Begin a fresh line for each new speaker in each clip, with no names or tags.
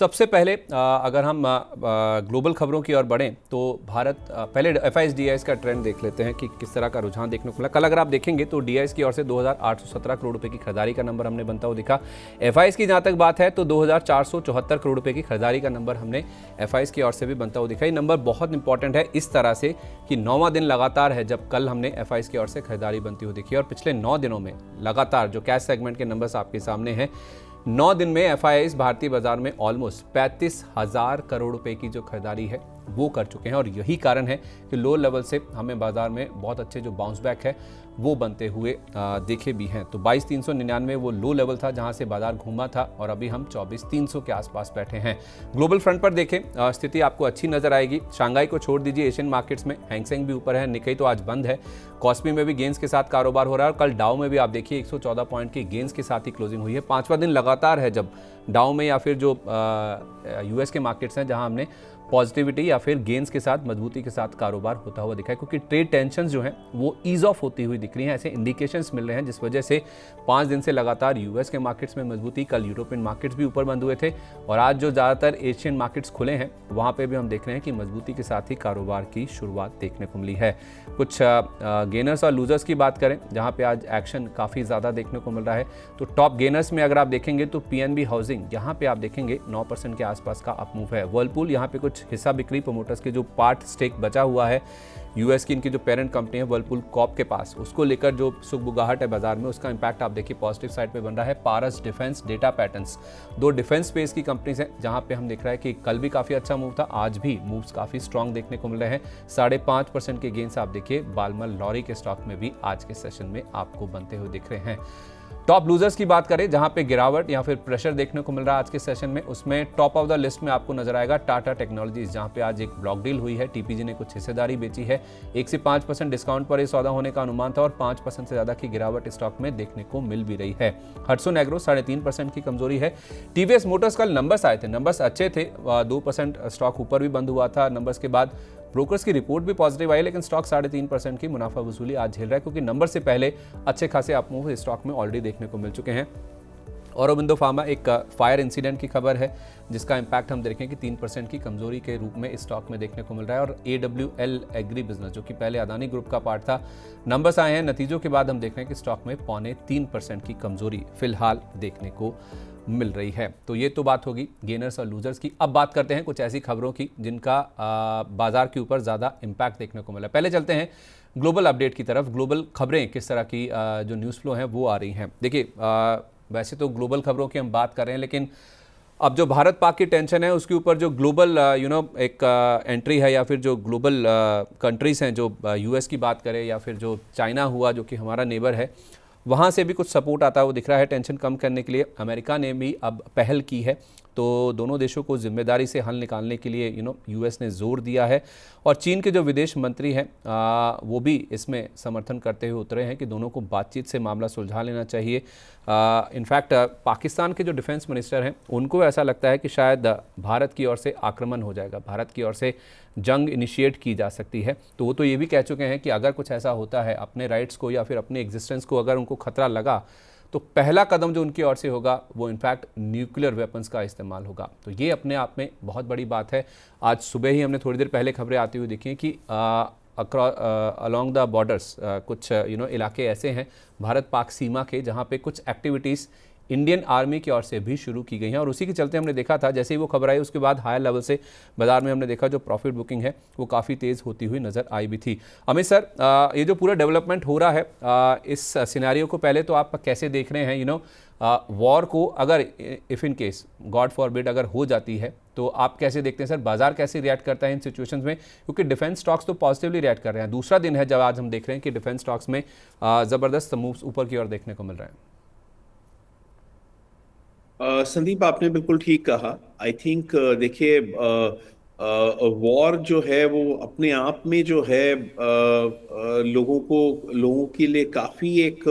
सबसे पहले अगर हम ग्लोबल खबरों की ओर बढ़ें तो भारत पहले एफआईएस का ट्रेंड देख लेते हैं कि किस तरह का रुझान देखने को मिला। कल अगर आप देखेंगे तो डीआईएस की ओर से 2817 करोड़ रुपए की खरीदारी का नंबर हमने बनता हुआ दिखा। एफआईएस की जहां तक बात है तो 2474 करोड़ रुपए की खरीदारी का नंबर हमने एफआईएस की ओर से भी बनता हुआ दिखा। ये नंबर बहुत इंपॉर्टेंट है इस तरह से कि 9वां दिन लगातार है जब कल हमने एफआईएस की ओर से खरीदारी बनती हुई दिखी और पिछले 9 दिनों में लगातार जो कैश सेगमेंट के नंबर्स आपके सामने हैं, 9 दिन में एफआईआईज भारतीय बाजार में ऑलमोस्ट 35,000 करोड़ रुपए की जो खरीदारी है वो कर चुके हैं और यही कारण है कि लो लेवल से हमें बाजार में बहुत अच्छे जो बाउंस बैक है वो बनते हुए देखे भी हैं। तो 22,399 वो लो लेवल था जहां से बाजार घूमा था और अभी हम 24,300 के आसपास बैठे हैं। ग्लोबल फ्रंट पर देखें स्थिति आपको अच्छी नजर आएगी। शंघाई को छोड़ दीजिए, एशियन मार्केट्स में हैंगसेंग भी ऊपर है, निक्केई तो आज बंद है, कॉस्पी में भी गेंस के साथ कारोबार हो रहा है और कल डाउ में भी आप देखिए 114 पॉइंट की गेंस के साथ ही क्लोजिंग हुई है। 5वां दिन लगातार है जब डाउ में या फिर जो यूएस के मार्केट्स हैं जहां हमने पॉजिटिविटी या फिर गेंस के साथ मजबूती के साथ कारोबार होता हुआ दिखा है, क्योंकि ट्रेड टेंशन जो हैं वो ईज ऑफ होती हुई दिख रही हैं। ऐसे इंडिकेशंस मिल रहे हैं जिस वजह से 5 दिन से लगातार यूएस के मार्केट्स में मजबूती, कल यूरोपियन मार्केट्स भी ऊपर बंद हुए थे और आज जो ज़्यादातर एशियन मार्केट्स खुले हैं वहाँ पर भी हम देख रहे हैं कि मजबूती के साथ ही कारोबार की शुरुआत देखने को मिली है। कुछ गेनर्स और लूजर्स की बात करें जहाँ पर आज एक्शन काफ़ी ज़्यादा देखने को मिल रहा है, तो टॉप गेनर्स में अगर आप देखेंगे तो पीएनबी हाउसिंग यहाँ पे आप देखेंगे 9% के आसपास का अपमूव है। वर्लपूल यहाँ पे कुछ हिस्सा बिक्री, प्रमोटर्स के जो पार्ट स्टेक बचा हुआ है यूएस की इनकी जो पेरेंट कंपनी है वर्लपूल कॉप के पास, उसको लेकर जो सुगबुगाहट है बाजार में उसका इंपैक्ट आप देखिए पॉजिटिव साइड पे बन रहा है। Paras defence, data patterns, 2 defence space की कंपनीज हैं जहां पे हम देख रहे हैं कि कल भी काफ़ी अच्छा मूव था, आज भी मूव्स काफ़ी स्ट्रॉन्ग देखने को मिल रहे हैं। 5.5% के गेंस आप देखिए बालमल लॉरी के स्टॉक में भी आज के सेशन में आपको बनते हुए दिख रहे हैं। टॉप लूजर्स की बात करें जहां पे गिरावट या फिर प्रेशर देखने को मिल रहा है आज के सेशन में, उसमें टॉप ऑफ द लिस्ट में आपको नजर आएगा टाटा टेक्नोलॉजीज, जहां पे आज एक ब्लॉक डील हुई है। टीपीजी ने कुछ हिस्सेदारी बेची है, 1 से 5% डिस्काउंट पर यह सौदा होने का अनुमान था और 5% से ज्यादा की गिरावट स्टॉक में देखने को मिल भी रही है। हटसुन एग्रो 3.5% की कमजोरी है। टीवीएस मोटर्स कल नंबर्स आए थे, नंबर्स अच्छे थे, 2% स्टॉक ऊपर भी बंद हुआ था। नंबर्स के बाद ब्रोकर्स की रिपोर्ट भी पॉजिटिव आई, लेकिन स्टॉक 3.5% की मुनाफा वसूली आज झेल रहा है क्योंकि नंबर से पहले अच्छे खासे अपमूव स्टॉक में ऑलरेडी देखने को मिल चुके हैं। औरोबिंदो फार्मा एक फायर इंसिडेंट की खबर है जिसका इंपैक्ट हम देखें कि 3% की कमजोरी के रूप में इस स्टॉक में देखने को मिल रहा है। और AWL एग्री बिजनेस जो कि पहले अदानी ग्रुप का पार्ट था, नंबर्स आए हैं, नतीजों के बाद हम देख रहे हैं कि स्टॉक में 3.25% की कमजोरी फिलहाल देखने को मिल रही है। तो ये तो बात होगी गेनर्स और लूजर्स की। अब बात करते हैं कुछ ऐसी खबरों की जिनका बाजार के ऊपर ज़्यादा इम्पैक्ट देखने को मिला। पहले चलते हैं ग्लोबल अपडेट की तरफ। ग्लोबल खबरें किस तरह की जो न्यूज़ फ्लो हैं वो आ रही हैं। देखिए वैसे तो ग्लोबल खबरों की हम बात कर रहे हैं, लेकिन अब जो भारत पाक की टेंशन है उसके ऊपर जो ग्लोबल एक एंट्री है या फिर जो ग्लोबल कंट्रीज़ हैं, जो यूएस की बात करें या फिर जो चाइना हुआ जो कि हमारा नेबर है, वहाँ से भी कुछ सपोर्ट आता है वो दिख रहा है टेंशन कम करने के लिए। अमेरिका ने भी अब पहल की है, तो दोनों देशों को जिम्मेदारी से हल निकालने के लिए यूएस ने जोर दिया है और चीन के जो विदेश मंत्री हैं वो भी इसमें समर्थन करते हुए उतरे हैं कि दोनों को बातचीत से मामला सुलझा लेना चाहिए। इनफैक्ट पाकिस्तान के जो डिफेंस मिनिस्टर हैं उनको ऐसा लगता है कि शायद भारत की ओर से आक्रमण हो जाएगा, भारत की ओर से जंग इनिशिएट की जा सकती है। तो वो तो ये भी कह चुके हैं कि अगर कुछ ऐसा होता है, अपने राइट्स को या फिर अपने एग्जिस्टेंस को अगर उनको खतरा लगा तो पहला कदम जो उनकी ओर से होगा वो इनफैक्ट न्यूक्लियर वेपन्स का इस्तेमाल होगा। तो ये अपने आप में बहुत बड़ी बात है। आज सुबह ही हमने थोड़ी देर पहले खबरें आती हुई देखी कि अलोंग द बॉर्डर्स कुछ इलाके ऐसे हैं भारत पाक सीमा के जहाँ पे कुछ एक्टिविटीज़ इंडियन आर्मी की ओर से भी शुरू की गई हैं और उसी के चलते हमने देखा था जैसे ही वो खबर आई उसके बाद हायर लेवल से बाजार में हमने देखा जो प्रॉफिट बुकिंग है वो काफ़ी तेज़ होती हुई नज़र आई भी थी। अमित सर, ये जो पूरा डेवलपमेंट हो रहा है इस सिनेरियो को पहले तो आप कैसे देख रहे हैं? वॉर को अगर if in case God forbid अगर हो जाती है तो आप कैसे देखते हैं सर, बाजार कैसे रिएक्ट करता है इन सिचुएशंस में? क्योंकि डिफेंस स्टॉक्स तो पॉजिटिवली रिएक्ट कर रहे हैं। दूसरा दिन है जब आज हम देख रहे हैं कि डिफेंस स्टॉक्स में ज़बरदस्त मूव्स ऊपर की ओर देखने को मिल रहे हैं।
संदीप, आपने बिल्कुल ठीक कहा। आई थिंक देखिए वॉर जो है वो अपने आप में जो है लोगों के लिए काफी एक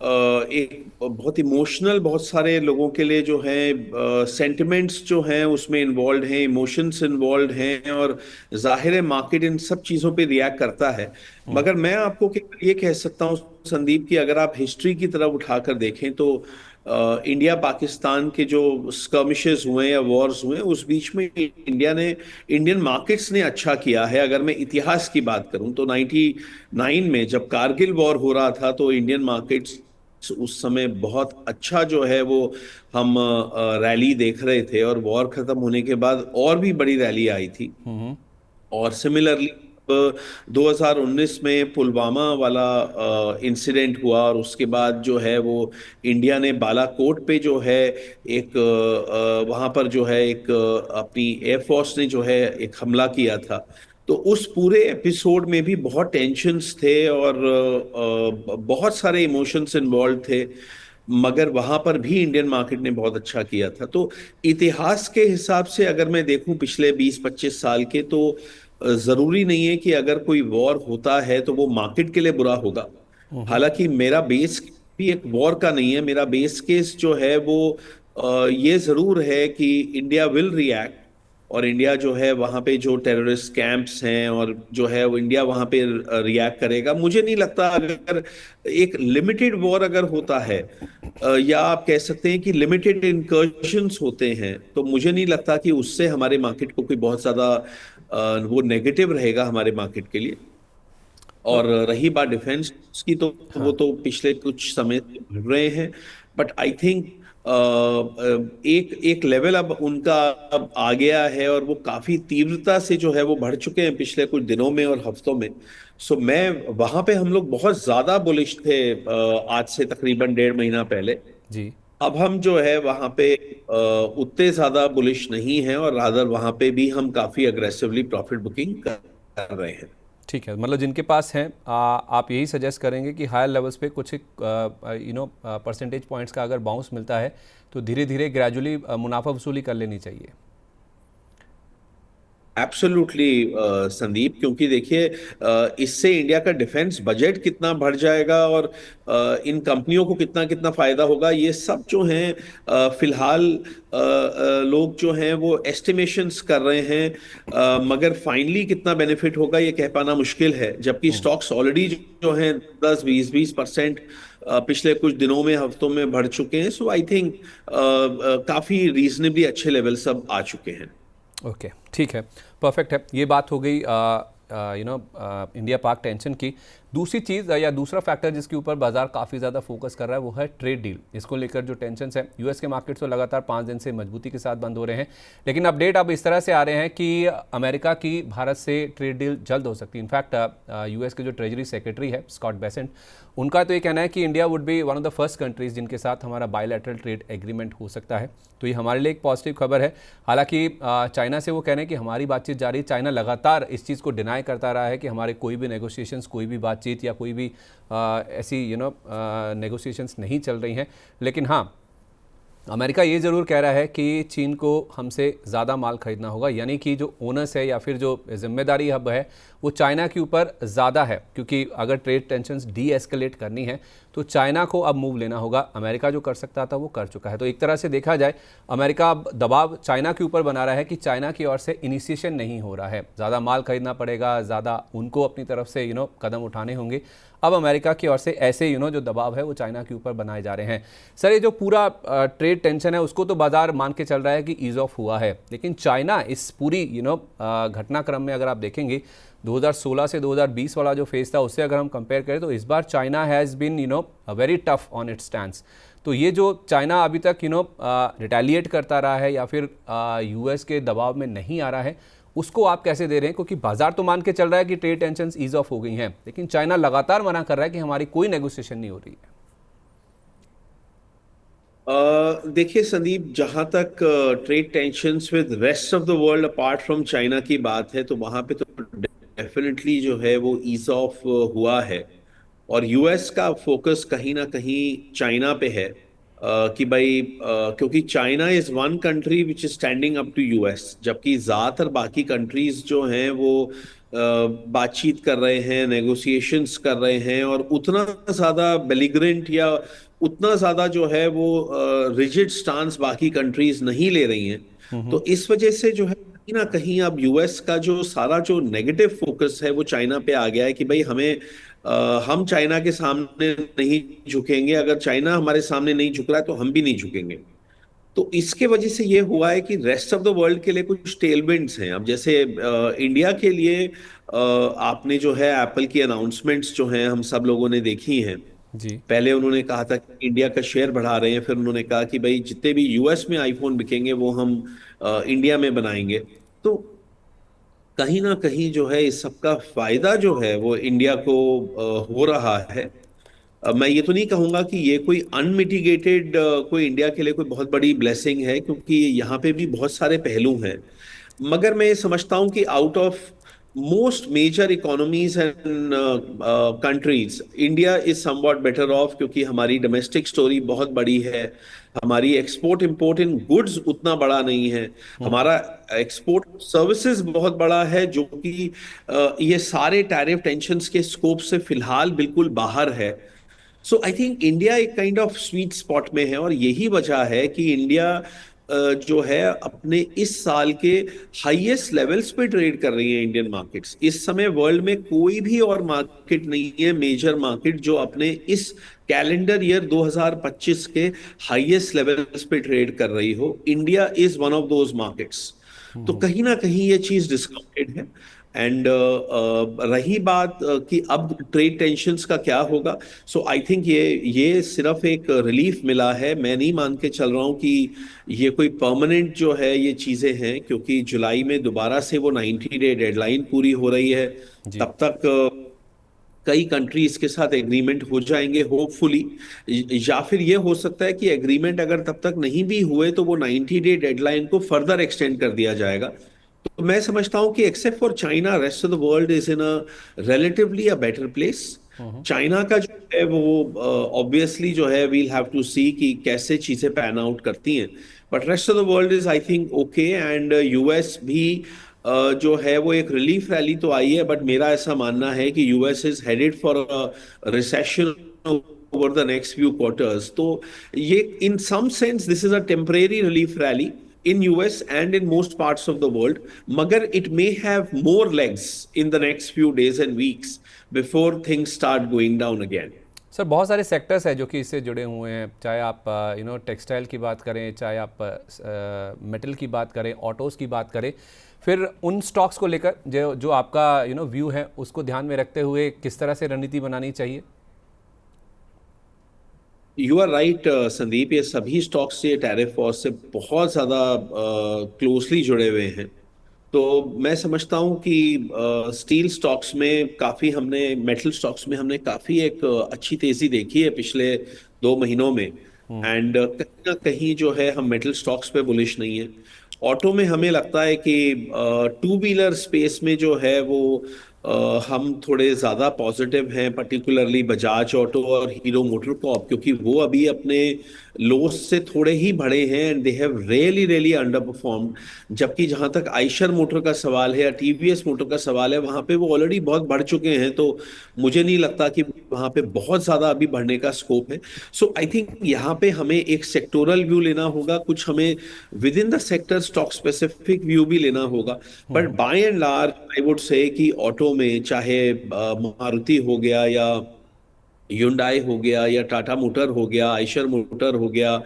बहुत इमोशनल, बहुत सारे लोगों के लिए जो है सेंटिमेंट्स जो हैं उसमें इन्वॉल्व हैं, इमोशंस इन्वॉल्व हैं और जाहिर है मार्केट इन सब चीजों पे रिएक्ट करता है। मगर मैं आपको ये कह सकता हूँ संदीप कि अगर आप हिस्ट्री की तरफ उठाकर देखें तो इंडिया पाकिस्तान के जो स्कर्मिशेस हुए या वॉर्स हुए उस बीच में इंडियन मार्केट्स ने अच्छा किया है। अगर मैं इतिहास की बात करूं तो 99 में जब कारगिल वॉर हो रहा था तो इंडियन मार्केट्स उस समय बहुत अच्छा जो है वो हम रैली देख रहे थे, और वॉर खत्म होने के बाद और भी बड़ी रैली आई थी। और सिमिलरली 2019 में पुलवामा वाला इंसिडेंट हुआ, और उसके बाद जो है वो इंडिया ने बालाकोट पे जो है एक वहां पर जो है एक अपनी एयरफोर्स ने जो है एक हमला किया था। तो उस पूरे एपिसोड में भी बहुत टेंशन्स थे और बहुत सारे इमोशंस इन्वॉल्व थे, मगर वहां पर भी इंडियन मार्केट ने बहुत अच्छा किया था। तो इतिहास के हिसाब से अगर मैं देखूं पिछले 20-25 साल के, तो जरूरी नहीं है कि अगर कोई वॉर होता है तो वो मार्केट के लिए बुरा होगा। हालांकि मेरा बेस भी एक वॉर का नहीं है, मेरा बेस केस जो है वो ये जरूर है कि इंडिया विल रिएक्ट, और इंडिया जो है वहां पे जो टेररिस्ट कैंप्स हैं और जो है वो इंडिया वहां पे रिएक्ट करेगा। मुझे नहीं लगता, अगर एक लिमिटेड वॉर अगर होता है या आप कह सकते हैं कि लिमिटेड इंकर्शंस होते हैं, तो मुझे नहीं लगता कि उससे हमारे मार्केट को कोई बहुत ज्यादा वो नेगेटिव रहेगा हमारे मार्केट के लिए।
तो
और रही बात डिफेंस की, तो वो
हाँ,
तो पिछले कुछ समय से बढ़ रहे हैं। बट आई थिंक एक एक लेवल अब उनका अब आ गया है, और वो काफी तीव्रता से जो है वो बढ़ चुके हैं पिछले कुछ दिनों में और हफ्तों में। सो मैं वहां पे हम लोग बहुत ज्यादा बुलिश थे आज से तकरीबन 1.5 महीना पहले।
जी।
अब हम जो है वहां पे उतने ज्यादा बुलिश नहीं हैं, और रादर वहां पे भी हम काफी अग्रेसिवली प्रॉफिट बुकिंग कर रहे हैं।
ठीक है, मतलब जिनके पास हैं आप यही सजेस्ट करेंगे कि हायर लेवल्स पे कुछ परसेंटेज पॉइंट्स का अगर बाउंस मिलता है तो धीरे धीरे ग्रेजुअली मुनाफा वसूली कर लेनी चाहिए।
एब्सोल्युटली संदीप, क्योंकि देखिए इससे इंडिया का डिफेंस बजट कितना बढ़ जाएगा, और इन कंपनियों को कितना कितना फायदा होगा, ये सब जो हैं फिलहाल लोग जो हैं वो एस्टिमेशंस कर रहे हैं। मगर फाइनली कितना बेनिफिट होगा ये कह पाना मुश्किल है, जबकि स्टॉक्स ऑलरेडी जो हैं 10-20% पिछले कुछ दिनों में हफ्तों में बढ़ चुके हैं। सो आई थिंक काफी रीजनेबली अच्छे लेवल सब आ चुके हैं।
ओके, ठीक है, परफेक्ट है। ये बात हो गई इंडिया पाक टेंशन की। दूसरी चीज़ या दूसरा फैक्टर जिसके ऊपर बाजार काफ़ी ज़्यादा फोकस कर रहा है वो है ट्रेड डील। इसको लेकर जो टेंशन है, यूएस के मार्केट तो लगातार 5 दिन से मजबूती के साथ बंद हो रहे हैं, लेकिन अपडेट अब इस तरह से आ रहे हैं कि अमेरिका की भारत से ट्रेड डील जल्द हो सकती है। इनफैक्ट यूएस के जो ट्रेजरी सेक्रेटरी है स्कॉट बेसेंट, उनका तो ये कहना है कि India would be one of the first countries जिनके साथ हमारा बायलैटरल ट्रेड एग्रीमेंट हो सकता है। तो ये हमारे लिए एक पॉजिटिव खबर है। हालांकि चाइना से वो कह रहे हैं कि हमारी बातचीत जारी, चाइना लगातार इस चीज़ को डिनाई करता रहा है कि हमारे कोई भी नेगोशिएशंस, कोई भी बातचीत या कोई भी ऐसी नेगोशिएशंस नहीं चल रही हैं। लेकिन हाँ, अमेरिका ये ज़रूर कह रहा है कि चीन को हमसे ज़्यादा माल खरीदना होगा, यानी कि जो ओनर्स है या फिर जो जिम्मेदारी हब है वो चाइना के ऊपर ज़्यादा है, क्योंकि अगर ट्रेड टेंशन्स डी एस्केलेट करनी है तो चाइना को अब मूव लेना होगा। अमेरिका जो कर सकता था वो कर चुका है। तो एक तरह से देखा जाए, अमेरिका अब दबाव चाइना के ऊपर बना रहा है कि चाइना की ओर से इनिशिएशन नहीं हो रहा है, ज़्यादा माल खरीदना पड़ेगा, ज़्यादा उनको अपनी तरफ से कदम उठाने होंगे। अब अमेरिका की ओर से ऐसे जो दबाव है वो चाइना के ऊपर बनाए जा रहे हैं। सर, ये जो पूरा ट्रेड टेंशन है उसको तो बाजार मान के चल रहा है कि ईज ऑफ हुआ है, लेकिन चाइना इस पूरी घटनाक्रम में अगर आप देखेंगे 2016 से 2020 वाला जो फेज था उससे अगर हम कंपेयर करें तो इस बार China has been very tough on its stands. तो ये जो चाइना अभी तक रिटेलिएट करता रहा है या फिर यूएस के दबाव में नहीं आ रहा है, उसको आप कैसे दे रहे हैं? क्योंकि बाजार तो मान के चल रहा है कि ट्रेड टेंशन ईज ऑफ हो गई हैं, लेकिन चाइना लगातार मना कर रहा है कि हमारी कोई नेगोशिएशन नहीं हो रही है।
देखिए संदीप, जहां तक trade tensions with rest of the world apart from China की बात है, तो वहां पे तो डेफिनेटली जो है वो ईज ऑफ हुआ है। और यूएस का फोकस कहीं ना कहीं चाइना पे है, कि भाई क्योंकि China is one country which is standing up to US, जबकि ज्यादातर बाकी कंट्रीज जो हैं वो बातचीत कर रहे हैं, नेगोशिएशंस कर रहे हैं, और उतना ज्यादा बेलिग्रेंट या उतना ज्यादा जो है वो रिजिड स्टांस बाकी कंट्रीज नहीं ले रही हैं। तो इस वजह से जो है कहीं ना कहीं अब यूएस का जो सारा जो नेगेटिव फोकस है वो चाइना पे आ गया है, कि भाई हमें हम चाइना के सामने नहीं झुकेंगे, अगर चाइना हमारे सामने नहीं झुक रहा है तो हम भी नहीं झुकेंगे। तो इसके वजह से ये हुआ है कि रेस्ट ऑफ द वर्ल्ड के लिए कुछ टेलविंड्स हैं। अब जैसे इंडिया के लिए आपने जो है एप्पल की अनाउंसमेंट्स जो हैं हम सब लोगों ने देखी हैं।
जी।
पहले उन्होंने कहा था कि इंडिया का शेयर बढ़ा रहे हैं, फिर उन्होंने कहा कि भाई जितने भी यूएस में आईफोन बिकेंगे वो हम इंडिया में बनाएंगे। तो कहीं ना कहीं जो है इस सबका फायदा जो है वो इंडिया को हो रहा है। मैं ये तो नहीं कहूंगा कि ये कोई अनमिटिगेटेड कोई इंडिया के लिए कोई बहुत बड़ी ब्लेसिंग है, क्योंकि यहाँ पे भी बहुत सारे पहलू हैं। मगर मैं ये समझता हूँ कि out of most major economies and countries India is somewhat better off, क्योंकि हमारी डोमेस्टिक स्टोरी बहुत बड़ी है। हमारी एक्सपोर्ट इंपोर्ट इन गुड्स उतना बड़ा नहीं है। हमारा एक्सपोर्ट सर्विसेज बहुत बड़ा है, जो कि ये सारे टैरिफ टेंशन्स के स्कोप से फिलहाल बिल्कुल बाहर है। सो आई थिंक इंडिया एक काइंड ऑफ स्वीट स्पॉट में है, और यही वजह है कि इंडिया जो है अपने इस साल के हाईएस्ट लेवल्स पे ट्रेड कर रही है। इंडियन मार्केट्स इस समय वर्ल्ड में कोई भी और मार्केट नहीं है, मेजर मार्केट, जो अपने इस कैलेंडर ईयर 2025 के हाईएस्ट लेवल्स पे ट्रेड कर रही हो। India is one of those markets. तो कहीं ना कहीं ये चीज डिस्काउंटेड है। एंड रही बात कि अब ट्रेड टेंशन्स का क्या होगा, सो आई थिंक ये सिर्फ एक रिलीफ मिला है। मैं नहीं मान के चल रहा हूँ कि ये कोई परमानेंट जो है ये चीजें हैं, क्योंकि जुलाई में दोबारा से वो 90 डे डेडलाइन पूरी हो रही है।
जी।
तब तक कई कंट्रीज के साथ एग्रीमेंट हो जाएंगे होपफुली, या फिर ये हो सकता है कि एग्रीमेंट अगर तब तक नहीं भी हुए तो वो 90 डे डेडलाइन को फर्दर एक्सटेंड कर दिया जाएगा। तो मैं समझता हूं कि except for China rest of the world is in a relatively a better place. China का जो है वो ऑब्वियसली जो है वील हैव टू सी कि कैसे चीजें पैन आउट करती हैं। But rest of the world is I think okay. And US भी जो है वो एक रिलीफ रैली तो आई है, बट मेरा ऐसा मानना है कि US is headed for a recession over the next few quarters. तो ये in some sense this is a temporary relief rally in US and in most parts of the world, magar it may have more legs in the next few days and weeks before things start going down again.
Sir बहुत सारे sectors हैं जो कि इससे जुड़े हुए हैं, चाहे आप टेक्सटाइल की बात करें, चाहे आप मेटल की बात करें, ऑटोज़ की बात करें। फिर उन स्टॉक्स को लेकर जो जो आपका व्यू है उसको ध्यान में रखते हुए किस तरह से रणनीति बनानी चाहिए?
यू आर राइट संदीप, ये सभी स्टॉक्स ये टैरिफ वॉर से बहुत ज़्यादा क्लोजली जुड़े हुए हैं। तो मैं समझता हूँ कि स्टील स्टॉक्स में काफ़ी हमने, मेटल स्टॉक्स में हमने काफ़ी एक अच्छी तेज़ी देखी है पिछले 2 महीनों में। एंड कहीं ना कहीं जो है हम मेटल स्टॉक्स पे बुलिश नहीं है। ऑटो में हमें लगता है कि टू व्हीलर स्पेस में जो है वो हम थोड़े ज़्यादा पॉजिटिव हैं, पर्टिकुलरली बजाज ऑटो और हीरो मोटर कॉर्प, क्योंकि वो अभी अपने लोस से थोड़े ही बढ़े हैं and they have really really under performed. जबकि जहां तक आइशर मोटर का सवाल है या टीवीएस मोटर का सवाल है, वहां पे वो ऑलरेडी बहुत बढ़ चुके हैं। तो मुझे नहीं लगता कि वहां पे बहुत ज्यादा अभी बढ़ने का स्कोप है। सो आई थिंक यहाँ पे हमें एक सेक्टोरल व्यू लेना होगा, कुछ हमें with in the sector stock specific view भी लेना होगा। But by and large I would say कि ऑटो में चाहे मारुति हो गया या ह्युंडई हो गया या टाटा मोटर हो गया, आइशर मोटर हो गया,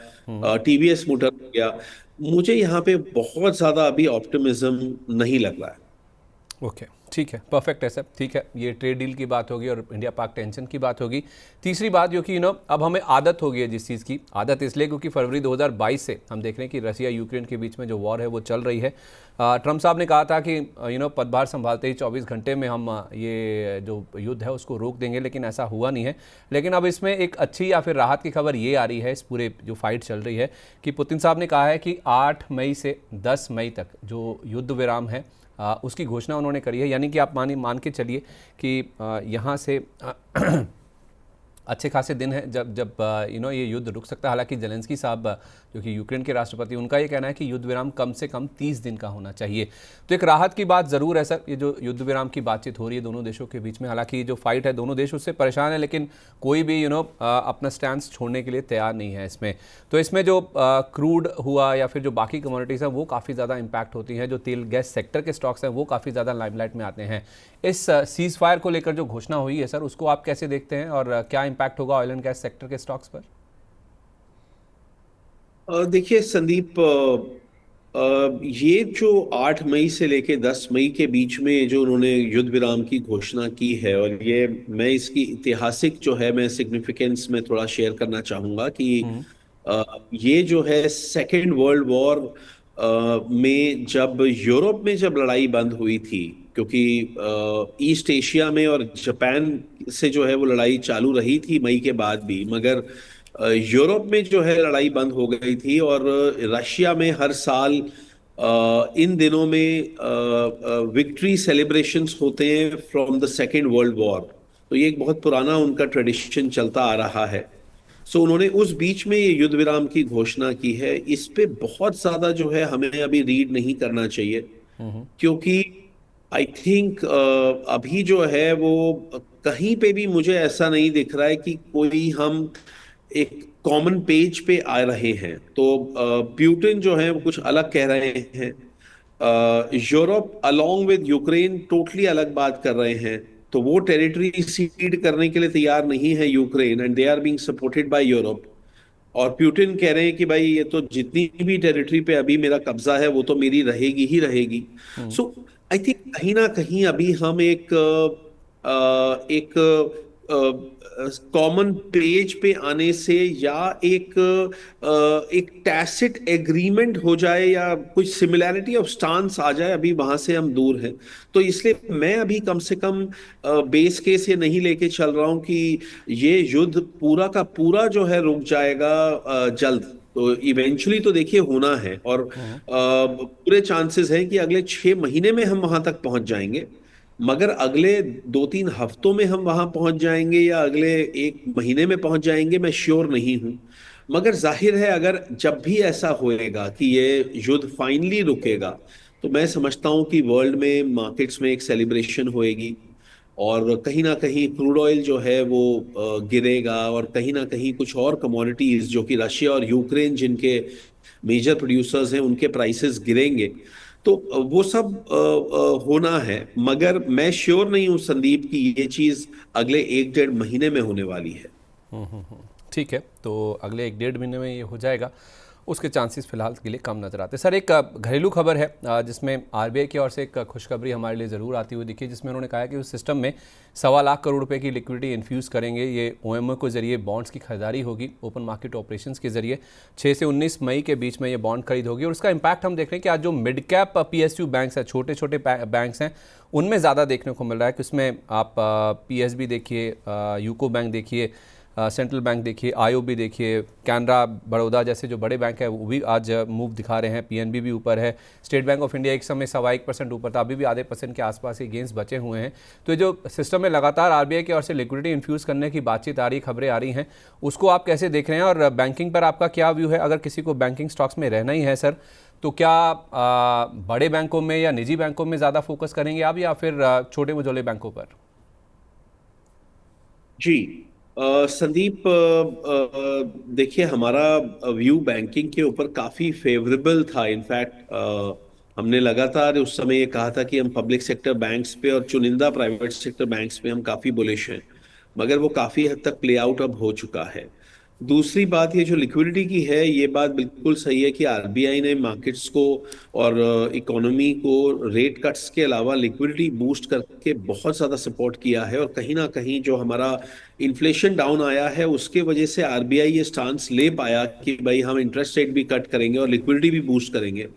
टीवीएस मोटर हो गया, मुझे यहाँ पे बहुत ज्यादा अभी ऑप्टिमिज्म नहीं लग रहा है।
ओके, ठीक है, परफेक्ट है सर, ठीक है। ये ट्रेड डील की बात होगी और इंडिया पाक टेंशन की बात होगी। तीसरी बात जो कि अब हमें आदत हो गई है जिस चीज़ की, आदत इसलिए क्योंकि फरवरी 2022 से हम देख रहे हैं कि रसिया यूक्रेन के बीच में जो वॉर है वो चल रही है। ट्रम्प साहब ने कहा था कि पदभार संभालते ही 24 घंटे में हम ये जो युद्ध है उसको रोक देंगे, लेकिन ऐसा हुआ नहीं है। लेकिन अब इसमें एक अच्छी या फिर राहत की खबर ये आ रही है इस पूरे जो फाइट चल रही है कि पुतिन साहब ने कहा है कि 8 मई से 10 मई तक जो युद्ध विराम है उसकी घोषणा उन्होंने करी है। यानी कि आप मान के चलिए कि यहाँ से अच्छे खासे दिन है जब जब ये युद्ध रुक सकता है। हालांकि जेलेंस्की साहब जो कि यूक्रेन के राष्ट्रपति, उनका ये कहना है कि युद्ध विराम कम से कम 30 दिन का होना चाहिए। तो एक राहत की बात ज़रूर है सर, ये जो युद्ध विराम की बातचीत हो रही है दोनों देशों के बीच में। हालांकि जो फाइट है दोनों देश उससे परेशान है, लेकिन कोई भी अपना स्टैंड छोड़ने के लिए तैयार नहीं है इसमें। तो इसमें जो क्रूड हुआ या फिर जो बाकी कमोडिटीज़ हैं वो काफ़ी ज़्यादा इम्पैक्ट होती हैं। जो तेल गैस सेक्टर के स्टॉक्स हैं वो काफ़ी ज़्यादा लाइमलाइट में आते हैं। इस सीज फायर को लेकर जो घोषणा हुई है सर, उसको आप कैसे देखते हैं और क्या इम्पैक्ट होगा ऑयल एंड गैस सेक्टर के स्टॉक्स पर?
देखिए संदीप, ये जो 8 मई से लेके 10 मई के बीच में जो उन्होंने युद्ध विराम की घोषणा की है, और ये मैं इसकी ऐतिहासिक जो है मैं सिग्निफिकेंस में थोड़ा शेयर करना चाहूंगा कि ये जो है सेकेंड वर्ल्ड वॉर में जब यूरोप में जब लड़ाई बंद हुई थी, क्योंकि ईस्ट एशिया में और जापान से जो है वो लड़ाई चालू रही थी मई के बाद भी, मगर यूरोप में जो है लड़ाई बंद हो गई थी। और रशिया में हर साल इन दिनों में विक्ट्री सेलिब्रेशंस होते हैं from the second world war. तो ये एक बहुत पुराना उनका ट्रेडिशन चलता आ रहा है। सो उन्होंने उस बीच में ये युद्ध विराम की घोषणा की है। इस पे बहुत ज्यादा जो है हमें अभी रीड नहीं करना चाहिए, क्योंकि आई थिंक अभी जो है वो कहीं पे भी मुझे ऐसा नहीं दिख रहा है कि कोई हम एक कॉमन पेज पे आ रहे हैं। तो प्यूटिन जो है वो कुछ अलग कह रहे हैं, Europe along with Ukraine totally अलग बात कर रहे हैं। तो वो टेरिटरी सीड करने के लिए तैयार नहीं है Ukraine, and they are being supported by Europe. और प्यूटिन कह रहे हैं कि भाई ये तो जितनी भी टेरिटरी पे अभी मेरा कब्जा है वो तो मेरी रहेगी ही रहेगी। सो आई थिंक कहीं ना कहीं अभी हम एक कॉमन पेज पे आने से, या एक टैसिट एग्रीमेंट हो जाए, या कुछ सिमिलैरिटी ऑफ स्टांस आ जाए, अभी वहां से हम दूर हैं। तो इसलिए मैं अभी कम से कम बेस केस ये नहीं लेके चल रहा हूं कि ये युद्ध पूरा का पूरा जो है रुक जाएगा जल्द। तो इवेंचुअली तो देखिए होना है, और पूरे चांसेस हैं कि अगले 6 महीने में हम वहां तक पहुंच जाएंगे। मगर अगले 2-3 हफ्तों में हम वहां पहुंच जाएंगे या अगले 1 महीने में पहुंच जाएंगे, मैं श्योर नहीं हूं। मगर जाहिर है अगर जब भी ऐसा होएगा कि ये युद्ध फाइनली रुकेगा, तो मैं समझता हूं कि वर्ल्ड में मार्केट्स में एक सेलिब्रेशन होएगी, और कहीं ना कहीं क्रूड ऑयल जो है वो गिरेगा, और कहीं ना कहीं कुछ और कमोडिटीज जो कि रशिया और यूक्रेन जिनके मेजर प्रोड्यूसर्स हैं उनके प्राइसेस गिरेंगे। तो वो सब होना है। मगर मैं श्योर नहीं हूं संदीप कि ये चीज अगले 1-1.5 महीने में होने वाली है।
ठीक है, तो अगले 1-1.5 महीने में ये हो जाएगा, उसके चांसेस फिलहाल के लिए कम नज़र आते हैं। सर, एक घरेलू खबर है जिसमें आरबीआई की ओर से एक खुशखबरी हमारे लिए ज़रूर आती हुई दिखी, जिसमें उन्होंने कहा है कि उस सिस्टम में 1.25 लाख करोड़ रुपए की लिक्विडिटी इन्फ्यूज़ करेंगे। ये ओएमओ के जरिए बॉन्ड्स की खरीदारी होगी, ओपन मार्केट ऑपरेशंस के जरिए 6 से 19 मई के बीच में ये बॉन्ड खरीद होगी। और उसका इम्पैक्ट हम देख रहे हैं कि आज जो मिड कैप पीएसयू बैंक्स हैं, छोटे छोटे बैंक्स हैं, उनमें ज़्यादा देखने को मिल रहा है कि उसमें आप पीएसबी देखिए, यूको बैंक देखिए, सेंट्रल बैंक देखिए, आईओबी देखिए, कैनरा बड़ौदा जैसे जो बड़े बैंक है वो भी आज मूव दिखा रहे हैं। पीएनबी भी ऊपर है। स्टेट बैंक ऑफ इंडिया एक समय 1.25% ऊपर था, अभी भी आधे % के आसपास ही गेंस बचे हुए हैं। तो ये जो सिस्टम में लगातार आरबीआई की ओर से लिक्विडिटी इन्फ्यूज़ करने की बातचीत आ रही, खबरें आ रही हैं, उसको आप कैसे देख रहे हैं? और बैंकिंग पर आपका क्या व्यू है? अगर किसी को बैंकिंग स्टॉक्स में रहना ही है सर, तो क्या बड़े बैंकों में या निजी बैंकों में ज़्यादा फोकस करेंगे आप, या फिर छोटे मझोले बैंकों पर?
जी संदीप, देखिए हमारा व्यू बैंकिंग के ऊपर काफी फेवरेबल था। इनफैक्ट हमने लगातार उस समय ये कहा था कि हम पब्लिक सेक्टर बैंक्स पे और चुनिंदा प्राइवेट सेक्टर बैंक्स पे हम काफी बुलिश हैं, मगर वो काफी हद तक प्ले आउट अब हो चुका है। दूसरी बात ये जो लिक्विडिटी की है, ये बात बिल्कुल सही है कि आरबीआई ने मार्केट्स को और इकोनॉमी को रेट कट्स के अलावा लिक्विडिटी बूस्ट करके बहुत ज़्यादा सपोर्ट किया है। और कहीं ना कहीं जो हमारा इन्फ्लेशन डाउन आया है उसके वजह से आरबीआई ये स्टांस ले पाया कि भाई हम इंटरेस्ट रेट भी कट करेंगे और लिक्विडिटी भी बूस्ट करेंगे।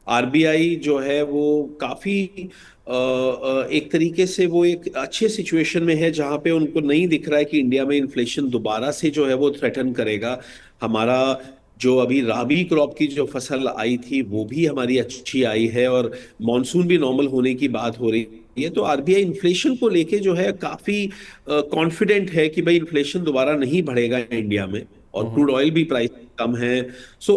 आरबीआई जो है वो काफी एक तरीके से वो एक अच्छे सिचुएशन में है, जहां पे उनको नहीं दिख रहा है कि इंडिया में इन्फ्लेशन दोबारा से जो है वो थ्रेटन करेगा। हमारा जो अभी राबी क्रॉप की जो फसल आई थी वो भी हमारी अच्छी आई है, और मॉनसून भी नॉर्मल होने की बात हो रही है। तो आरबीआई इन्फ्लेशन को लेके जो है काफी कॉन्फिडेंट है कि भाई इन्फ्लेशन दोबारा नहीं बढ़ेगा इंडिया में, और क्रूड ऑयल भी प्राइस कम है। सो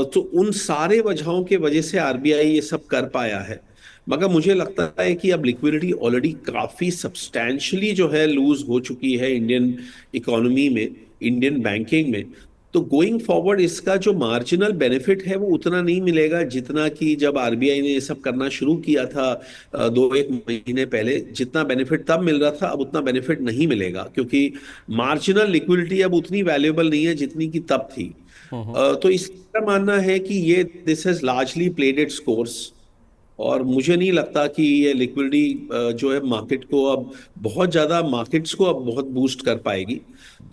तो उन सारे वजहों के वजह से आरबीआई ये सब कर पाया है। मगर मुझे लगता है कि अब लिक्विडिटी ऑलरेडी काफी सब्सटैंशियली जो है लूज हो चुकी है इंडियन इकोनॉमी में, इंडियन बैंकिंग में। तो गोइंग फॉरवर्ड इसका जो मार्जिनल बेनिफिट है वो उतना नहीं मिलेगा जितना कि जब आरबीआई ने ये सब करना शुरू किया था 2 एक महीने पहले। जितना बेनिफिट तब मिल रहा था अब उतना बेनिफिट नहीं मिलेगा, क्योंकि मार्जिनल लिक्विडिटी अब उतनी वैल्यूएबल नहीं है जितनी कि तब थी। तो इसका मानना है कि ये this has largely played its course, और मुझे नहीं लगता कि ये लिक्विडिटी जो है मार्केट को अब बहुत ज्यादा, मार्केट्स को अब बहुत बूस्ट कर पाएगी।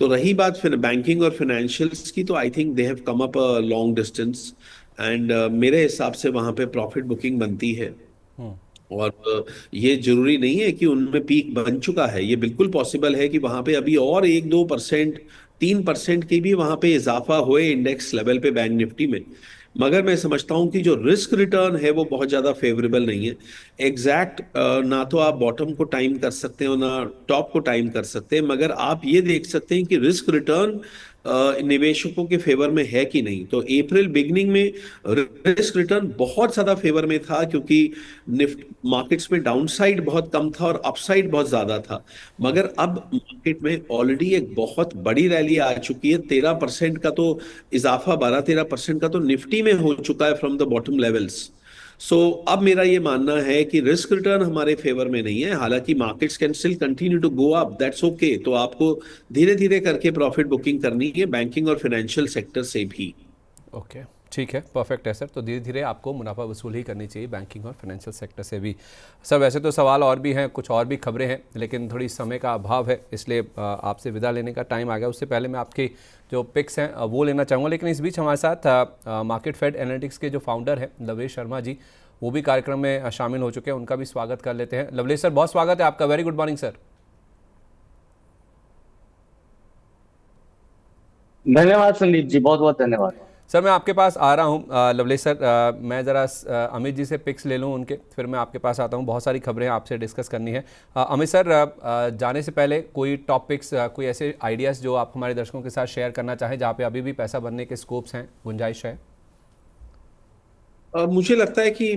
तो रही बात फिर बैंकिंग और फाइनेंशियल्स की, तो I think they have come up a long distance, and मेरे हिसाब से वहां पे प्रॉफिट बुकिंग बनती है। और ये जरूरी नहीं है कि उनमें पीक बन चुका है, ये बिल्कुल पॉसिबल है कि वहां पे अभी और 1-2%, 3% की भी वहां पे इजाफा हुए इंडेक्स लेवल पे बैंक निफ्टी में। मगर मैं समझता हूं कि जो रिस्क रिटर्न है वो बहुत ज्यादा फेवरेबल नहीं है। एग्जैक्ट ना तो आप बॉटम को टाइम कर सकते हो ना टॉप को टाइम कर सकते हैं, मगर आप ये देख सकते हैं कि रिस्क रिटर्न निवेशकों के फेवर में है कि नहीं। तो अप्रैल बिगनिंग में रिस्क रिटर्न बहुत ज्यादा फेवर में था, क्योंकि निफ्ट मार्केट्स में डाउनसाइड बहुत कम था और अपसाइड बहुत ज्यादा था। मगर अब मार्केट में ऑलरेडी एक बहुत बड़ी रैली आ चुकी है, 13% का तो इजाफा, 12-13% का तो निफ्टी में हो चुका है फ्रॉम द बॉटम लेवल्स। सो अब मेरा ये मानना है कि रिस्क रिटर्न हमारे फेवर में नहीं है, हालांकि markets can still continue to go up, that's okay. तो आपको धीरे धीरे करके प्रॉफिट बुकिंग करनी है बैंकिंग और फाइनेंशियल सेक्टर से भी।
ओके, ठीक है, परफेक्ट है सर। तो धीरे धीरे आपको मुनाफा वसूल ही करनी चाहिए बैंकिंग और फाइनेंशियल सेक्टर से भी। सर वैसे तो सवाल और भी हैं, कुछ और भी खबरें हैं, लेकिन थोड़ी समय का अभाव है, इसलिए आपसे विदा लेने का टाइम आ गया। उससे पहले मैं आपकी जो पिक्स हैं वो लेना चाहूँगा, लेकिन इस बीच हमारे साथ मार्केट फेड एनालिटिक्स के जो फाउंडर हैं लवलेश शर्मा जी, वो भी कार्यक्रम में शामिल हो चुके हैं। उनका भी स्वागत कर लेते हैं। लवलेश सर, बहुत स्वागत है आपका। Very good morning sir.
धन्यवाद संदीप जी, बहुत बहुत धन्यवाद।
सर मैं आपके पास आ रहा हूँ। लवलेश सर, मैं ज़रा अमित जी से पिक्स ले लूँ उनके, फिर मैं आपके पास आता हूँ। बहुत सारी खबरें आपसे डिस्कस करनी है। अमित सर, जाने से पहले कोई टॉपिक्स, कोई ऐसे आइडियाज़ जो आप हमारे दर्शकों के साथ शेयर करना चाहें, जहाँ पे अभी भी पैसा बनने के स्कोप्स हैं, गुंजाइश है?
मुझे लगता है कि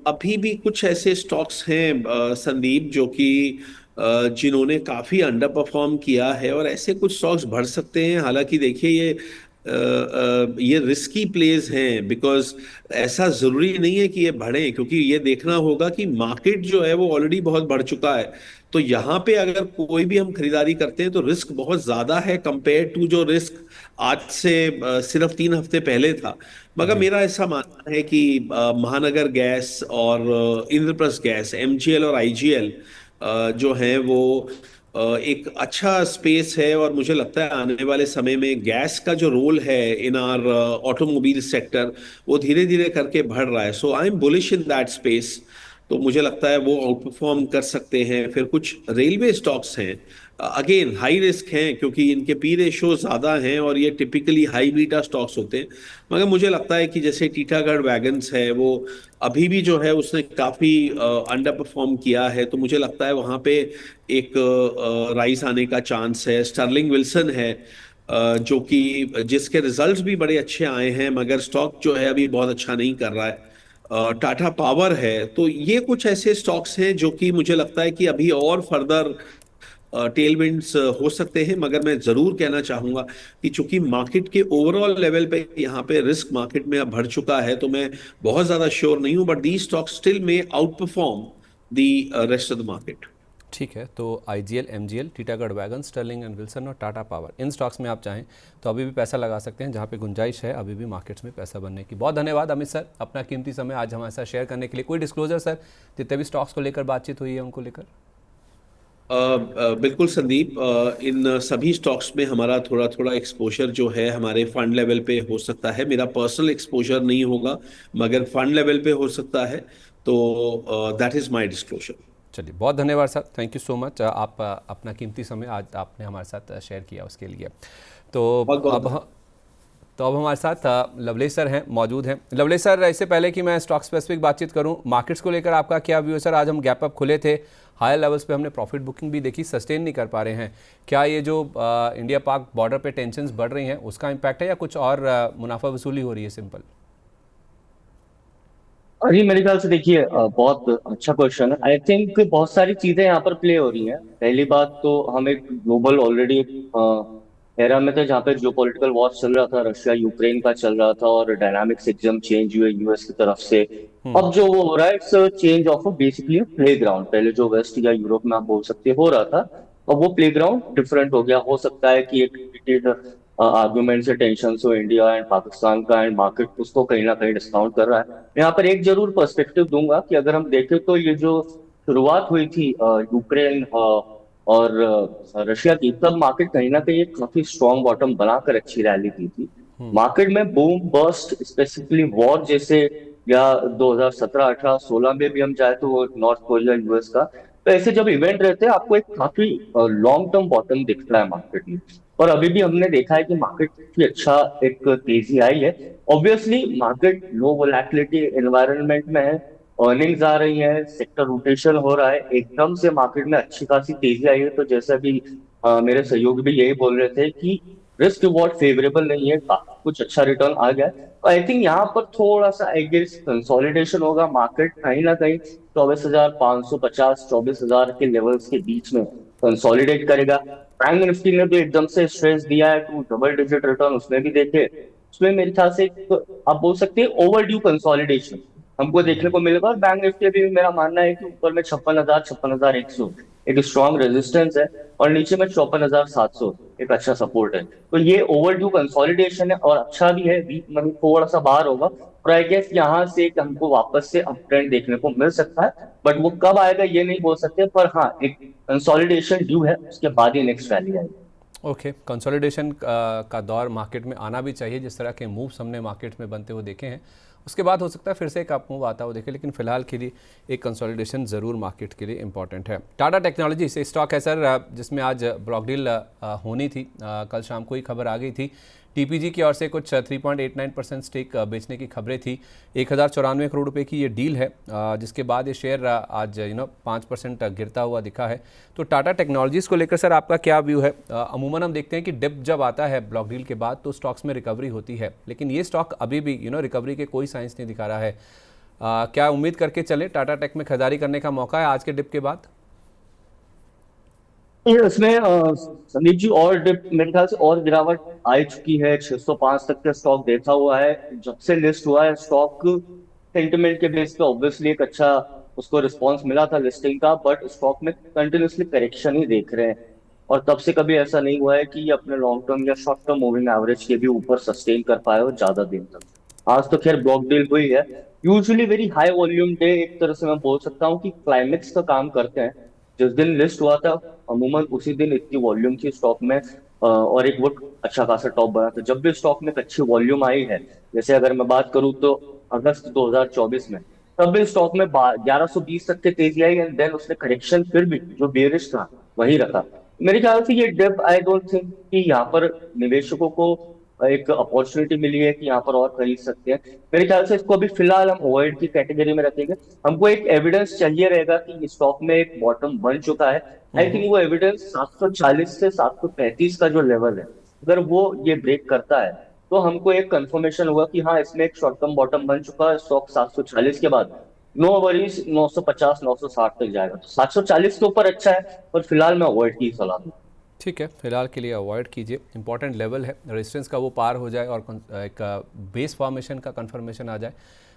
अभी भी कुछ ऐसे स्टॉक्स हैं संदीप, जो कि जिन्होंने काफी अंडर परफॉर्म किया है, और ऐसे कुछ स्टॉक्स बढ़ सकते हैं। हालांकि देखिए ये रिस्की प्लेस हैं, बिकॉज ऐसा जरूरी नहीं है कि ये बढ़े, क्योंकि ये देखना होगा कि मार्केट जो है वो ऑलरेडी बहुत बढ़ चुका है। तो यहाँ पे अगर कोई भी हम खरीदारी करते हैं तो रिस्क बहुत ज्यादा है कंपेयर टू जो रिस्क आज से सिर्फ 3 हफ्ते पहले था। मगर
जी।
मेरा ऐसा मानना है कि महानगर गैस और इंद्रप्रस्थ गैस, एमजीएल और आईजीएल जो है वो एक अच्छा स्पेस है, और मुझे लगता है आने वाले समय में गैस का जो रोल है इन आर ऑटोमोबाइल सेक्टर वो धीरे धीरे करके बढ़ रहा है। So I am bullish in that space. तो मुझे लगता है वो आउट परफॉर्म कर सकते हैं। फिर कुछ रेलवे स्टॉक्स हैं, अगेन हाई रिस्क हैं, क्योंकि इनके पी रेशो ज्यादा हैं और ये टिपिकली हाई बीटा स्टॉक्स होते हैं। मगर मुझे लगता है कि जैसे टीटागढ़ वैगन्स है, वो अभी भी जो है उसने काफी अंडर परफॉर्म किया है, तो मुझे लगता है वहां पे एक राइस आने का चांस है। स्टर्लिंग विल्सन है, जो कि जिसके रिजल्ट्स भी बड़े अच्छे आए हैं, मगर स्टॉक जो है अभी बहुत अच्छा नहीं कर रहा है। टाटा पावर है। तो ये कुछ ऐसे स्टॉक्स हैं जो कि मुझे लगता है कि अभी और फर्दर टेलविंड्स हो सकते हैं। मगर मैं जरूर कहना चाहूंगा कि चूंकि मार्केट के ओवरऑल लेवल पे यहाँ पे रिस्क मार्केट में अब बढ़ चुका है, तो मैं बहुत ज्यादा श्योर नहीं हूं, but the stock still may outperform the rest of the market.
ठीक है, तो IGL, MGL, Titagarh wagon, Sterling and Wilson और टाटा पावर, इन स्टॉक्स में आप चाहें तो अभी भी पैसा लगा सकते हैं, जहां पे गुंजाइश है अभी भी मार्केट्स में पैसा बनने की। बहुत धन्यवाद अमित सर, अपना कीमती समय आज हमारे साथ शेयर करने के लिए। कोई डिस्क्लोजर सर, जितने भी स्टॉक्स को लेकर बातचीत हुई है उनको लेकर?
बिल्कुल संदीप, इन सभी स्टॉक्स में हमारा थोड़ा थोड़ा एक्सपोजर जो है हमारे फंड लेवल पे हो सकता है। मेरा पर्सनल एक्सपोजर नहीं होगा, मगर फंड लेवल पे हो सकता है। तो दैट इज माय डिस्क्लोजर।
चलिए, बहुत धन्यवाद sir, thank you so much. आप अपना कीमती समय आज आपने हमारे साथ शेयर किया उसके लिए। तो
बहुत बहुत
अब तो अब हमारे साथ लवलेश सर हैं, मौजूद हैं। लवलेश सर, इससे पहले कि मैं स्टॉक स्पेसिफिक बातचीत करूं, मार्केट्स को लेकर आपका क्या व्यू है सर? आज हम गैप अप खुले थे, हायर लेवल्स पे हमने प्रॉफिट बुकिंग भी देखी, सस्टेन नहीं कर पा रहे हैं। क्या ये जो इंडिया पाक बॉर्डर पे टेंशन्स बढ़ रही हैं उसका इम्पैक्ट है, या कुछ और मुनाफा वसूली हो रही है? सिंपल।
अभी मेरे ख्याल से देखिए, बहुत अच्छा क्वेश्चन है। आई थिंक बहुत सारी चीजें यहाँ पर प्ले हो रही हैं। पहली बात तो हम एक ग्लोबल ऑलरेडी एरा में थे जहाँ पे जियोपॉलिटिकल वॉर चल रहा था, रशिया यूक्रेन का चल रहा था और डायनामिक्स एकदम चेंज हुए यूएस की तरफ से। अब जो वो हो रहा है it's change of basically play ground. पहले जो वेस्ट या यूरोप में आप बोल सकते हो रहा था, अब वो प्ले ग्राउंड डिफरेंट हो गया। हो सकता है कि एक रिपीटेड आर्गुमेंट से टेंशन हो इंडिया एंड पाकिस्तान का, एंड मार्केट उसको कहीं ना कहीं डिस्काउंट कर रहा है। मैं यहाँ पर एक जरूर पर्सपेक्टिव दूंगा कि अगर हम देखें तो ये जो शुरुआत हुई थी यूक्रेन और रशिया की, तब मार्केट कहीं ना कहीं एक काफी स्ट्रॉन्ग बॉटम बनाकर अच्छी रैली की थी। मार्केट में बूम बस्ट स्पेसिफिकली वॉर जैसे, या 2017 18 16 में भी हम जाए तो नॉर्थ कोरिया यूएस का, तो ऐसे जब इवेंट रहते हैं आपको एक काफी लॉन्ग टर्म बॉटम दिखता है मार्केट में। और अभी भी हमने देखा है कि मार्केट की अच्छा एक तेजी आई है। ऑब्वियसली मार्केट लो वोलैटिलिटी एनवायरनमेंट में है, अर्निंग्स आ रही है, सेक्टर रोटेशन हो रहा है, एकदम से मार्केट में अच्छी खासी तेजी आई है। तो जैसा भी मेरे सहयोगी भी यही बोल रहे थे कि रिस्क रिवॉर्ड फेवरेबल नहीं है, कुछ अच्छा रिटर्न आ गया है। तो आई थिंक यहाँ पर थोड़ा सा आई गेस कंसोलिडेशन होगा, मार्केट कहीं ना कहीं 24,550 24,000 के लेवल्स के बीच में कंसोलिडेट करेगा। बैंक निफ्टी ने भी एकदम से स्ट्रेस दिया है टू डबल डिजिट रिटर्न, उसने भी देखे। उसमें मेरे ख्याल से आप बोल सकते हैं ओवर ड्यू कंसोलिडेशन हमको देखने को मिलेगा। और बैंक निफ्टी भी मेरा मानना है कि ऊपर में 56,000 56,100 एक स्ट्रॉन्ग रेजिस्टेंस है, और नीचे में 54,700 एक अच्छा सपोर्ट है। तो ये ओवर ड्यू कंसोलिडेशन है और अच्छा भी है, वीक मनी थोड़ा सा बाहर होगा। और आई गेस यहाँ से हमको वापस से अप ट्रेंड देखने को मिल सकता है, बट वो कब आएगा ये नहीं बोल सकते। पर हाँ, एक कंसोलिडेशन ड्यू है, उसके बाद ही नेक्स्ट रैली आएगी।
ओके, कंसोलिडेशन का दौर मार्केट में आना भी चाहिए। जिस तरह के मूव्स हमने मार्केट में बनते हुए देखे हैं, उसके बाद हो सकता है फिर से एक अप मूव आता हुआ देखे, लेकिन फिलहाल के लिए एक कंसोलिडेशन ज़रूर मार्केट के लिए इंपॉर्टेंट है। टाटा टेक्नोलॉजी से स्टॉक है सर, जिसमें आज ब्लॉक डील होनी थी। कल शाम को ही खबर आ गई थी, टीपीजी की ओर से कुछ 3.89% स्टेक बेचने की खबरें थी। 1,094 करोड़ रुपए की ये डील है, जिसके बाद ये शेयर आज 5% गिरता हुआ दिखा है। तो टाटा टेक्नोलॉजीज़ को लेकर सर आपका क्या व्यू है? अमूमन हम देखते हैं कि डिप जब आता है ब्लॉक डील के बाद तो स्टॉक्स में रिकवरी होती है, लेकिन ये स्टॉक अभी भी रिकवरी के कोई साइंस नहीं दिखा रहा है। क्या उम्मीद करके चले टाटा टेक में खरीदारी करने का मौका है आज के डिप के बाद?
ये इसमें संदीप जी और डिप मेरे ख्याल से और गिरावट आ चुकी है। 605 तक का स्टॉक देखा हुआ है जब से लिस्ट हुआ है स्टॉक। सेंटिमेंट के बेस पे ऑब्वियसली एक अच्छा उसको रिस्पांस मिला था लिस्टिंग का, बट स्टॉक में कंटिन्यूसली करेक्शन ही देख रहे हैं। और तब से कभी ऐसा नहीं हुआ है कि ये अपने लॉन्ग टर्म या शॉर्ट टर्म मूविंग एवरेज के भी ऊपर सस्टेन कर पाए हो ज्यादा दिन तक। आज तो खैर ब्लॉक डील हुई है। Usually very high volume day एक तरह से मैं बोल सकता हूँ कि क्लाइमेक्स का काम करते हैं। जिस दिन लिस्ट हुआ था अमूमन उसी दिन इतनी वॉल्यूम थी स्टॉक में, और एक वो अच्छा खासा टॉप बना था। जब भी स्टॉक में एक अच्छी वॉल्यूम आई है, जैसे अगर मैं बात करूं तो अगस्त 2024 में, तब भी स्टॉक में 1120 तक की तेजी आई, एंड देन उसने करेक्शन फिर भी जो बेरिश था वही रखा। मेरे ख्याल से ये डिप आई डोंट थिंक कि यहाँ पर निवेशकों को एक अपॉर्चुनिटी मिली है कि यहाँ पर और खरीद सकते हैं। मेरे ख्याल से इसको अभी फिलहाल हम अवॉइड की कैटेगरी में रखेंगे। हमको एक एविडेंस चाहिए रहेगा कि स्टॉक में एक बॉटम बन चुका है। आई थिंक वो एविडेंस 740 से 735 का जो लेवल है, अगर वो ये ब्रेक करता है तो हमको एक कंफर्मेशन होगा कि हाँ इसमें एक शॉर्ट टर्म बॉटम बन चुका है। स्टॉक 740 के बाद नो वरीज 950 960 तक जाएगा। तो 740 के ऊपर अच्छा है, पर फिलहाल मैं अवॉइड की सलाह दूं।
ठीक है, फिलहाल के लिए अवॉइड कीजिए। इंपॉर्टेंट लेवल है, रेजिस्टेंस का वो पार हो जाए और एक बेस फॉर्मेशन का कंफर्मेशन आ जाए,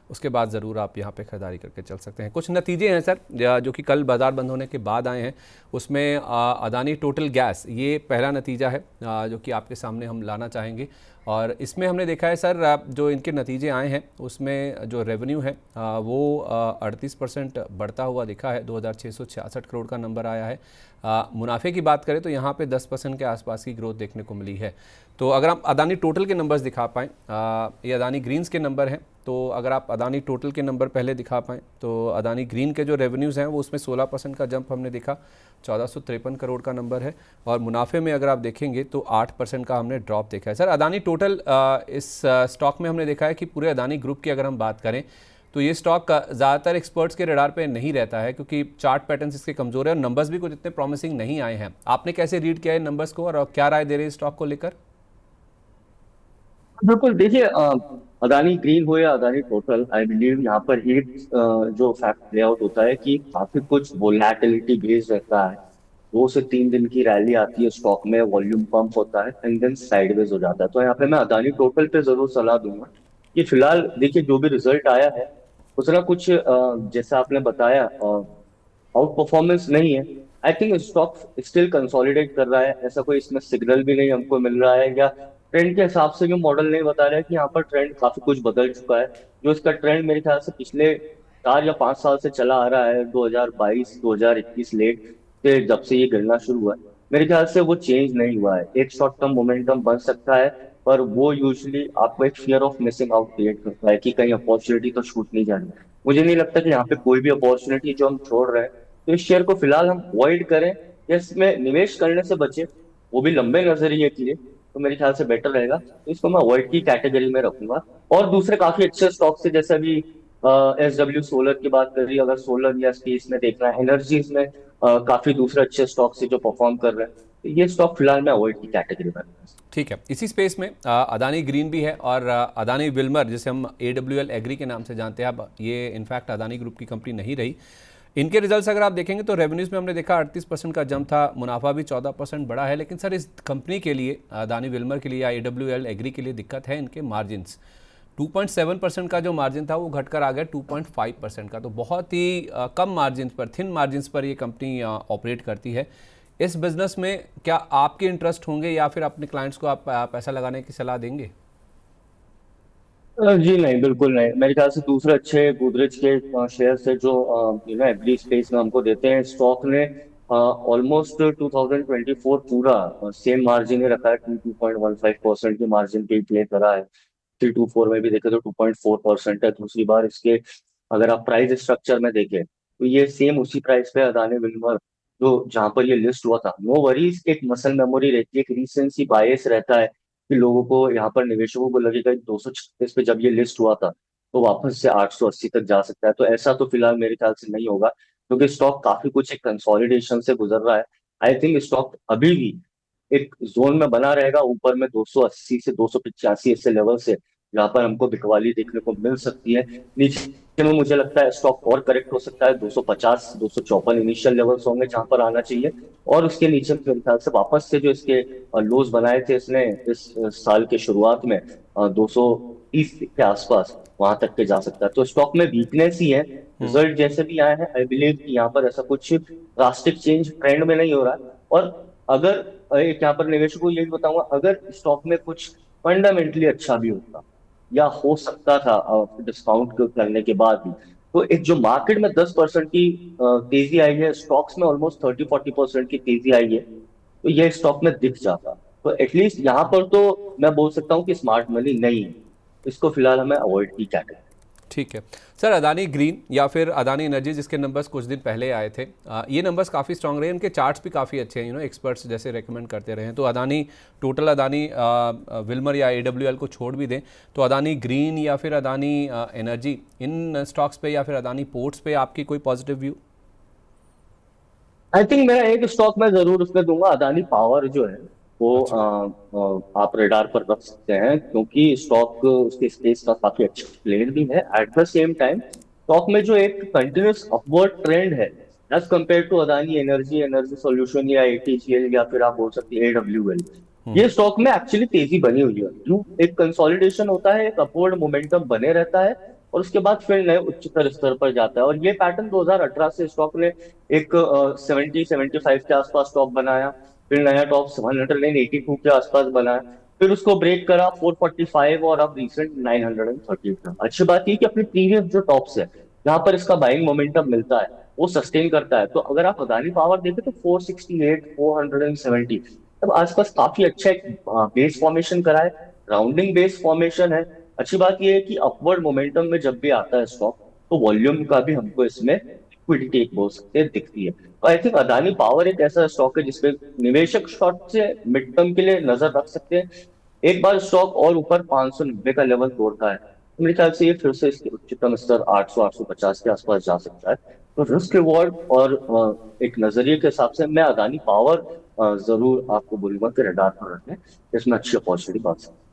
उसके बाद ज़रूर आप यहाँ पे खरीदारी करके चल सकते हैं। कुछ नतीजे हैं सर जो कि कल बाज़ार बंद होने के बाद आए हैं। उसमें अदानी टोटल गैस ये पहला नतीजा है जो कि आपके सामने हम लाना चाहेंगे। और इसमें हमने देखा है सर, जो इनके नतीजे आए हैं उसमें जो रेवेन्यू है वो 38% बढ़ता हुआ दिखा है, 2,666 करोड़ का नंबर आया है। मुनाफे की बात करें तो यहाँ पे 10% के आसपास की ग्रोथ देखने को मिली है। तो अगर आप अदानी टोटल के नंबर्स दिखा पाएँ, ये अदानी ग्रीन्स के नंबर हैं, तो अगर आप अदानी टोटल के नंबर पहले दिखा पाएँ तो अदानी ग्रीन के जो रेवेन्यूज़ हैं वो उसमें 16% का जंप हमने दिखा, 1453 करोड़ का नंबर है। और मुनाफे में अगर आप देखेंगे तो 8% का हमने ड्रॉप देखा है। सर अदानी टोटल इस स्टॉक में हमने देखा है कि पूरे अदानी ग्रुप की अगर हम बात करें तो ये स्टॉक ज़्यादातर एक्सपर्ट्स के रडार पे नहीं रहता है, क्योंकि चार्ट पैटर्न्स इसके कमज़ोर है और नंबर्स भी कुछ इतने प्रॉमिसिंग नहीं आए हैं। आपने कैसे रीड किया है नंबर्स को और क्या राय दे रहे हैं स्टॉक को लेकर?
बिल्कुल, देखिए अदानी ग्रीन हो या अदानी टोटल, आई बिलीव यहाँ पर एक जो फैक्ट प्ले आउट होता है कि काफी कुछ वोलैटिलिटी बेस्ड रहता है। 2 से 3 दिन की रैली आती है स्टॉक में, वॉल्यूम पंप होता है एंड देन साइडवेज हो जाता है। तो यहाँ पे मैं अदानी टोटल पे जरूर सलाह दूंगा कि फिलहाल देखिए जो भी रिजल्ट आया है कुछ ना कुछ जैसा आपने बताया आउट परफॉर्मेंस नहीं है। I think stock still consolidate कर रहा है, ऐसा कोई इसमें सिग्नल भी नहीं हमको मिल रहा है, या ट्रेंड के हिसाब से जो मॉडल नहीं बता रहा है कि यहाँ पर ट्रेंड काफी कुछ बदल चुका है। जो इसका ट्रेंड मेरे ख्याल से पिछले 4 या 5 साल से चला आ रहा है, 2022 2021 लेट से जब से ये गिरना शुरू हुआ है, मेरे ख्याल से वो चेंज नहीं हुआ है। एक शॉर्ट टर्म मोमेंटम बन सकता है, पर वो यूजली आपको एक fear of missing out create करता है कि कहीं अपॉर्चुनिटी तो छूट नहीं जानी। मुझे नहीं लगता कि यहाँ पे कोई भी अपॉर्चुनिटी जो हम छोड़ रहे हैं, तो इस शेयर को फिलहाल हम अवॉइड करें या इसमें निवेश करने से बचे, वो भी लंबे नजरिए के लिए, तो मेरे ख्याल से बेटर रहेगा। तो इसको मैं अवॉइड की कैटेगरी में रखूंगा। और दूसरे काफी अच्छे स्टॉक से, जैसे अभी SW सोलर की बात करी, अगर सोलर या स्पेस में देखना है, एनर्जीज में काफी दूसरे अच्छे स्टॉक से जो परफॉर्म कर रहे हैं, तो ये स्टॉक फिलहाल मैं अवॉइड की कैटेगरी में रखूंगा।
ठीक है, इसी स्पेस में अदानी ग्रीन भी है और अदानी विल्मर, जिसे हम AWL एग्री के नाम से जानते हैं, अब ये इनफैक्ट अदानी ग्रुप की कंपनी नहीं रही। इनके रिजल्ट्स अगर आप देखेंगे तो रेवेन्यूज़ में हमने देखा 38% का जंप था, मुनाफा भी 14% बढ़ा है। लेकिन सर इस कंपनी के लिए, अदानी विल्मर के लिए या AWL एग्री के लिए दिक्कत है इनके मार्जिन्स। 2.7% का जो मार्जिन था वो घटकर आ गया 2.5% का, तो बहुत ही कम मार्जिन पर, थिन मार्जिन पर ये कंपनी ऑपरेट करती है। इस बिजनेस में क्या आपके इंटरेस्ट होंगे या फिर अपने क्लाइंट्स को आप पैसा लगाने की सलाह देंगे?
जी नहीं, बिल्कुल नहीं। मेरे ख्याल से दूसरे अच्छे गोदरेज के शेयर है जो एग्री स्पेस में हमको देते हैं। स्टॉक ने ऑलमोस्ट 2024 पूरा सेम मार्जिन ही रखा है, 2.15% की मार्जिन पे प्ले करा है। 324 में भी देखे तो 2.4% है। दूसरी बार इसके अगर आप प्राइस स्ट्रक्चर में देखें तो ये सेम उसी प्राइस पे अदानी विल्मर जो जहां पर ये लिस्ट हुआ था, नो वरीज, एक मसल मेमोरी रहती है, एक रीसेंसी बायस रहता है कि लोगों को यहाँ पर निवेशकों को लगेगा 236 पे जब ये लिस्ट हुआ था तो वापस से 880 तक जा सकता है। तो ऐसा तो फिलहाल मेरे ख्याल से नहीं होगा, क्योंकि स्टॉक काफी कुछ एक कंसोलिडेशन से गुजर रहा है। आई थिंक स्टॉक अभी भी एक जोन में बना रहेगा, ऊपर में 280 से 285 ऐसे लेवल से जहां पर हमको बिकवाली देखने को मिल सकती है। नीचे में मुझे लगता है स्टॉक और करेक्ट हो सकता है, 250 254 इनिशियल लेवल्स होंगे जहां पर आना चाहिए, और उसके नीचे मेरे ख्याल से वापस से जो इसके लोज बनाए थे इसने इस साल के शुरुआत में 230 के आसपास, वहां तक के जा सकता है। तो स्टॉक में वीकनेस ही है। रिजल्ट जैसे भी आए हैं, आई बिलीव कि यहाँ पर ऐसा कुछ ड्रास्टिक चेंज ट्रेंड में नहीं हो रहा है। और अगर एक यहाँ पर निवेशकों को यही बताऊंगा, अगर स्टॉक में कुछ फंडामेंटली अच्छा भी होता या हो सकता था डिस्काउंट करने के बाद भी, तो एक जो मार्केट में 10% की तेजी आई है, स्टॉक्स में ऑलमोस्ट 30-40% की तेजी आई है, तो ये स्टॉक में दिख जाता। तो एटलीस्ट यहाँ पर तो मैं बोल सकता हूँ कि स्मार्ट मनी नहीं है, इसको फिलहाल हमें अवॉइड की कैटेगरी।
ठीक है सर, अदानी ग्रीन या फिर अदानी एनर्जी, जिसके नंबर्स कुछ दिन पहले आए थे, ये नंबर्स काफ़ी स्ट्रांग रहे, इनके चार्ट्स भी काफ़ी अच्छे हैं, एक्सपर्ट्स जैसे रेकमेंड करते रहे हैं। तो अदानी टोटल, अदानी विल्मर या AWL को छोड़ भी दें तो अदानी ग्रीन या फिर अदानी एनर्जी, इन स्टॉक्स पे या फिर अदानी पोर्ट्स पे आपकी कोई पॉजिटिव व्यू?
आई थिंक मैं एक स्टॉक में जरूर उसमें दूंगा, अदानी पावर जो है वो
अच्छा।
आप रेडार पर रख सकते हैं, क्योंकि स्टॉक उसके स्पेस का काफी अच्छा प्लेयर भी है। At the same time stock में जो एक कंटिन्यूस अपवर्ड ट्रेंड है as compared to Adani energy, energy solution या ATGL, या फिर आप बोल सकते हैं AWL, ये स्टॉक में एक्चुअली तेजी बनी हुई है। क्यों? एक कंसोलिडेशन होता है, एक अपवर्ड मोमेंटम बने रहता है, और उसके बाद फिर नए उच्चतर स्तर पर जाता है। और ये पैटर्न 2018 से स्टॉक ने एक 70-75 के आसपास टॉप बनाया, फिर नया टॉप 182 के आसपास बनाया, फिर उसको ब्रेक करा 445, और अब रिसेंट 930 का। अच्छी बात ये कि अपने प्रीवियस जो टॉप्स है जहां पर इसका बाइंग मोमेंटम मिलता है वो सस्टेन करता है। तो अगर आप अदानी पावर देखें तो 468 470 तब आसपास काफी अच्छा एक बेस फॉर्मेशन करा है, राउंडिंग बेस फॉर्मेशन है। अच्छी बात यह है कि अपवर्ड मोमेंटम में जब भी आता है स्टॉक, तो वॉल्यूम का भी हमको इसमें लिक्विडिटी एक बोल सकते हैं दिखती है। तो आई थिंक अदानी पावर एक ऐसा स्टॉक है जिसपे निवेशक शॉर्ट से मिड टर्म के लिए नजर रख सकते हैं। एक बार स्टॉक और ऊपर 590 का लेवल तोड़ता है तो मेरे ख्याल से ये फिर से इसके उच्चतम स्तर 800-850 के आसपास जा सकता है। तो रिस्क रिवॉर्ड और एक नजरिए के हिसाब से मैं अदानी पावर जरूर आपको बोलूंगा कि रडार पर रखें, इसमें अच्छी अपॉर्चुनिटी बात सकती है।